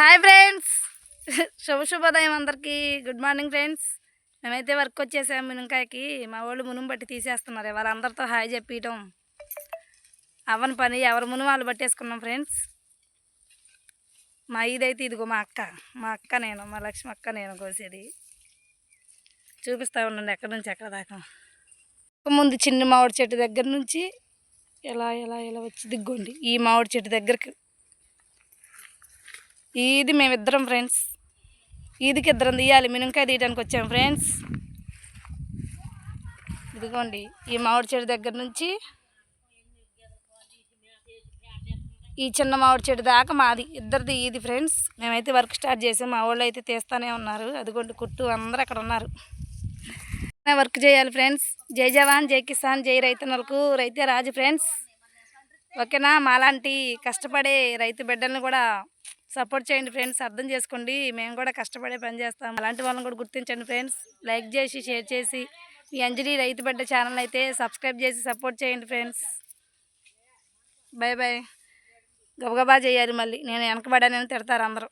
Hi friends, శుభోదయం అందరికీ. Good morning friends. మేమైతే వర్క్ వచ్చేసాము మునక్కాయకి. మా వాళ్ళు మునుము బట్టి తీసేస్తున్నారు. వాళ్ళందరితో హాయ్ చెప్పియటం అవని పని. ఎవరు మునుము వాళ్ళు పట్టేసుకున్నాం ఫ్రెండ్స్. మా ఇదైతే ఇదిగో మా అక్క నేను, మా లక్ష్మి అక్క నేను కోసేది. చూపిస్తూ ఉండండి ఎక్కడి నుంచి ఎక్కడ దాకా. ముందు చిన్న మామిడి చెట్టు దగ్గర నుంచి ఎలా ఎలా ఎలా వచ్చి దిగ్గోండి ఈ మామిడి చెట్టు దగ్గరికి. ఇది మేమిద్దరం ఫ్రెండ్స్. ఈదికి ఇద్దరం తీయాలి. మునక్కాయ తీయడానికి వచ్చాము ఫ్రెండ్స్. ఇదిగోండి ఈ మామిడి చెట్టు దగ్గర నుంచి ఈ చిన్న మామిడి చెట్టు దాకా మాది, ఇద్దరిది ఈది ఫ్రెండ్స్. మేమైతే వర్క్ స్టార్ట్ చేసాం. మా వాళ్ళు అయితే తీస్తూనే ఉన్నారు. అదిగోండి కుట్టు అందరూ అక్కడ ఉన్నారు. వర్క్ చేయాలి ఫ్రెండ్స్. జై జవాన్, జై కిసాన్, జై రైతన్నలకు రైతే రాజు ఫ్రెండ్స్. ఓకేనా? మాలాంటి కష్టపడే రైతు బిడ్డల్ని కూడా సపోర్ట్ చేయండి ఫ్రెండ్స్. అర్థం చేసుకోండి, మేము కూడా కష్టపడే పని చేస్తాం. అలాంటి వాళ్ళని కూడా గుర్తించండి ఫ్రెండ్స్. లైక్ చేసి షేర్ చేసి మీ అంజలి రైతు బిడ్డ ఛానల్ అయితే సబ్స్క్రైబ్ చేసి సపోర్ట్ చేయండి ఫ్రెండ్స్. Bye bye. గబగబా చేయాలి, మళ్ళీ నేను వెనకబడానని తిడతారు అందరూ.